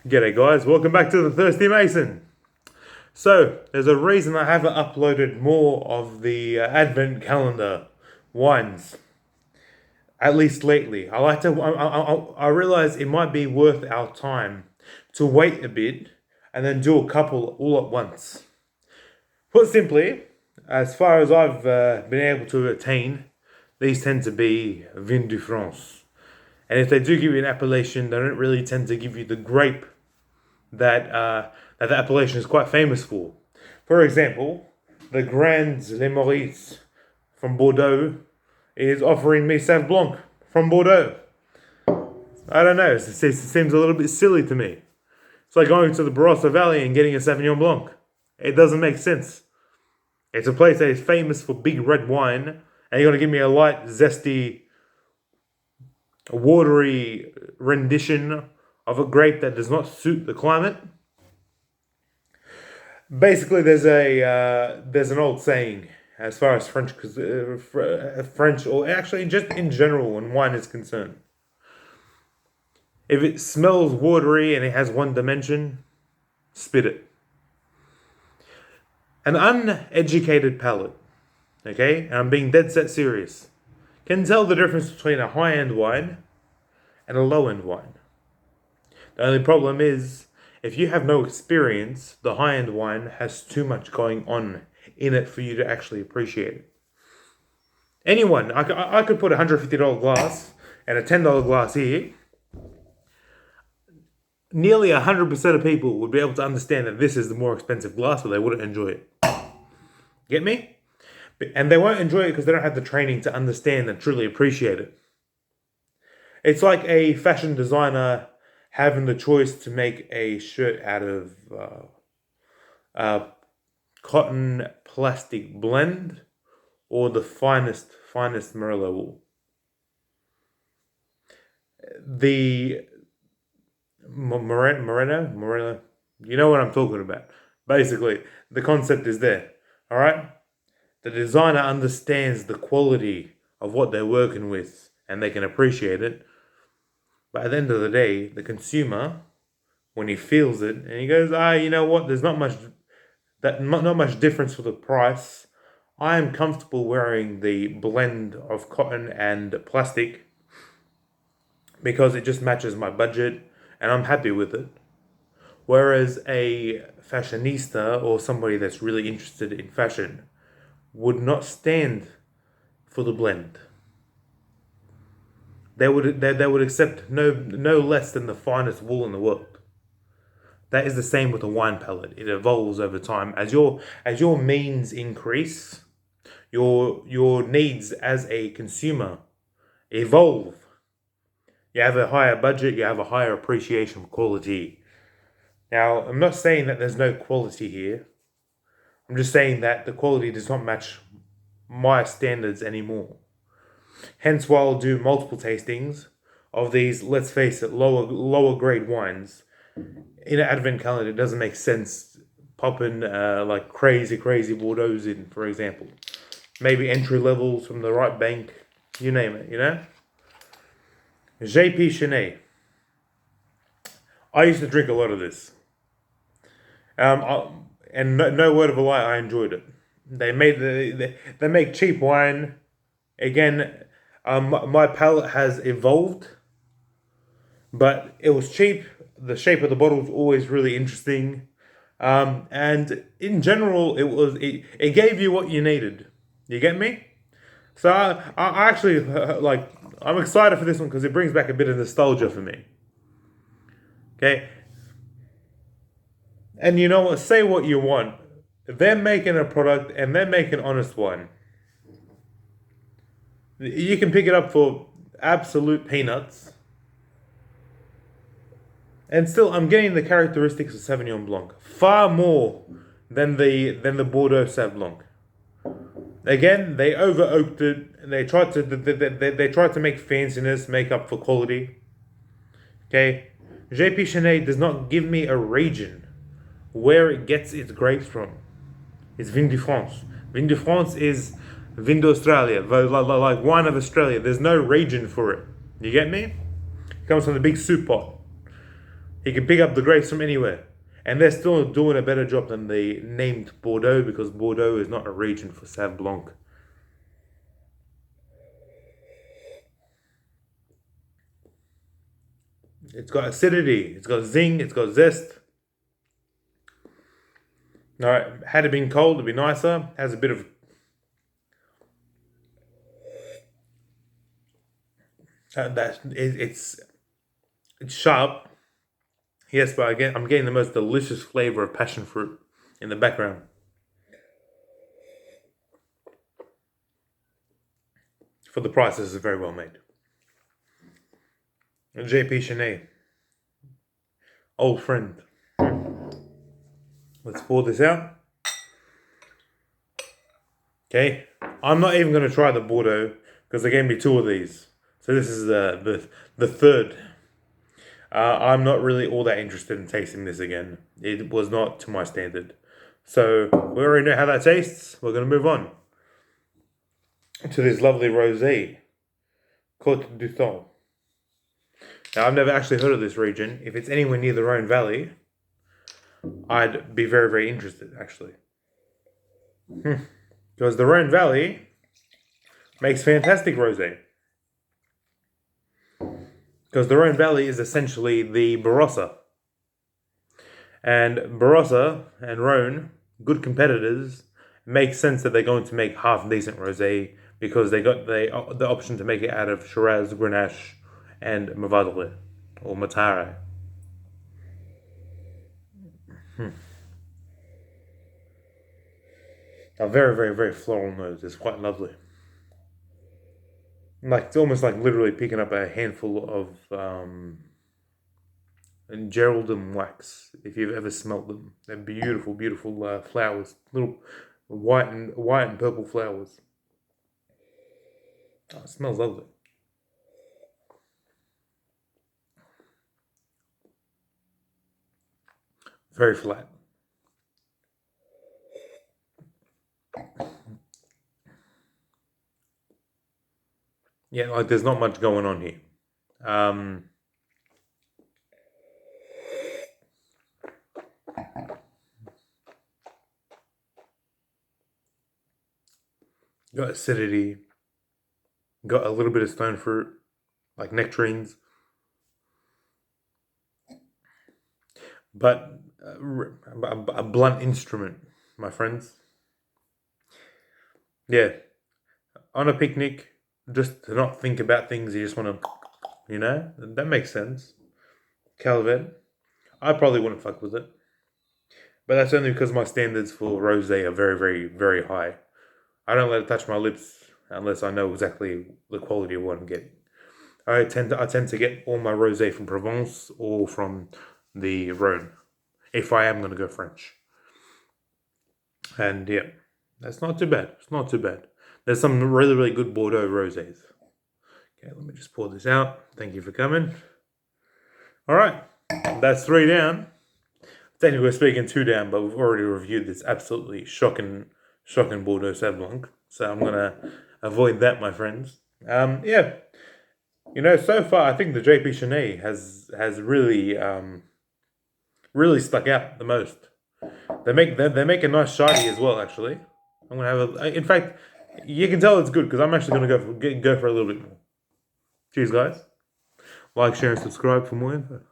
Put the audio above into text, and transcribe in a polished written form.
G'day guys, welcome back to the Thirsty Mason. So, there's a reason I haven't uploaded more of the Advent calendar wines, at least lately. I realize it might be worth our time to wait a bit and then do a couple all at once. Put simply, as far as I've been able to attain, these tend to be Vin de France. And if they do give you an appellation, they don't really tend to give you the grape that the appellation is quite famous for. For example, the Grand Le Maurice from Bordeaux is offering me Sauv Blanc from Bordeaux. I don't know, it seems a little bit silly to me. It's like going to the Barossa Valley and getting a Sauvignon Blanc. It doesn't make sense. It's a place that is famous for big red wine, and you're going to give me a light, zesty, watery rendition of a grape that does not suit the climate. Basically, there's an old saying as far as French, or actually just in general when wine is concerned. If it smells watery and it has one dimension, spit it. An uneducated palate, okay, and I'm being dead set serious, can tell the difference between a high-end wine and a low-end wine. The only problem is, if you have no experience, the high-end wine has too much going on in it for you to actually appreciate it. Anyone, I could put a $150 glass and a $10 glass here. Nearly 100% of people would be able to understand that this is the more expensive glass, but they wouldn't enjoy it. Get me? And they won't enjoy it because they don't have the training to understand and truly appreciate it. It's like a fashion designer having the choice to make a shirt out of cotton plastic blend or the finest merino wool. The merino, you know what I'm talking about. Basically, the concept is there, all right? The designer understands the quality of what they're working with and they can appreciate it. But at the end of the day, the consumer, when he feels it, and he goes, you know what? There's not much difference for the price. I am comfortable wearing the blend of cotton and plastic because it just matches my budget, and I'm happy with it. Whereas a fashionista or somebody that's really interested in fashion would not stand for the blend. They would accept no less than the finest wool in the world. That is the same with a wine palate. It evolves over time as your means increase, your needs as a consumer evolve. You have a higher budget, you have a higher appreciation for quality. Now, I'm not saying that there's no quality here. I'm just saying that the quality does not match my standards anymore. Hence why I'll do multiple tastings of these, let's face it, lower grade wines. In an Advent calendar, it doesn't make sense popping like crazy Bordeaux in, for example. Maybe entry levels from the right bank, you name it, you know? JP Chenet. I used to drink a lot of this. And no word of a lie, I enjoyed it. They make cheap wine. Again, my palate has evolved, but it was cheap. The shape of the bottle was always really interesting, and in general, it gave you what you needed. You get me? So I actually I'm excited for this one because it brings back a bit of nostalgia for me. Okay, and you know what? Say what you want. They're making a product and they're making honest wine. You can pick it up for absolute peanuts. And still, I'm getting the characteristics of Sauvignon Blanc far more than the Bordeaux Sauv Blanc. Again, they over oaked it. They tried to make fanciness make up for quality. Okay, JP Chenet does not give me a region where it gets its grapes from. It's Vin de France. Vin de France is Vin d'Australia, like wine of Australia. There's no region for it. You get me? It comes from the big soup pot. He can pick up the grapes from anywhere. And they're still doing a better job than the named Bordeaux, because Bordeaux is not a region for Sauv Blanc. It's got acidity, it's got zing, it's got zest. Alright, had it been cold, it'd be nicer. Has a bit of it's sharp, yes, but again, I'm getting the most delicious flavor of passion fruit in the background. For the price, this is very well made. JP Chenet, old friend. Let's pour this out. Okay, I'm not even going to try the Bordeaux because they gave me two of these. So this is the third. I'm not really all that interested in tasting this again. It was not to my standard. So we already know how that tastes. We're going to move on to this lovely rosé, Côte du Thon. Now, I've never actually heard of this region. If it's anywhere near the Rhone Valley, I'd be very, very interested, actually. Because the Rhone Valley makes fantastic rosé. Because the Rhone Valley is essentially the Barossa. And Barossa and Rhone, good competitors, makes sense that they're going to make half-decent rosé because they got the option to make it out of Shiraz, Grenache, and Mavadle, or Matare. A very, very, very floral nose. It's quite lovely. Like, it's almost like literally picking up a handful of Geraldine wax, if you've ever smelt them. They're beautiful, beautiful flowers. Little white and purple flowers. Oh, it smells lovely. Very flat. Yeah, like there's not much going on here. Got acidity. Got a little bit of stone fruit, like nectarines. But a blunt instrument, my friends. Yeah, on a picnic, just to not think about things, you just want to, that makes sense. Calvet, I probably wouldn't fuck with it. But that's only because my standards for rosé are very, very, very high. I don't let it touch my lips unless I know exactly the quality of what I'm getting. I tend to get all my rosé from Provence or from the Rhone, if I am going to go French. And yeah, that's not too bad. It's not too bad. There's some really, really good Bordeaux rosés. Okay, let me just pour this out. Thank you for coming. All right, that's 3 down. Technically speaking, 2 down, but we've already reviewed this absolutely shocking Bordeaux Sauv Blanc. So I'm gonna avoid that, my friends. Yeah, so far I think the JP Chenet has really really stuck out the most. They make a nice shiny as well. Actually, I'm gonna have a. In fact, you can tell it's good because I'm actually gonna go for a little bit more. Cheers, guys. Like, share, and subscribe for more info.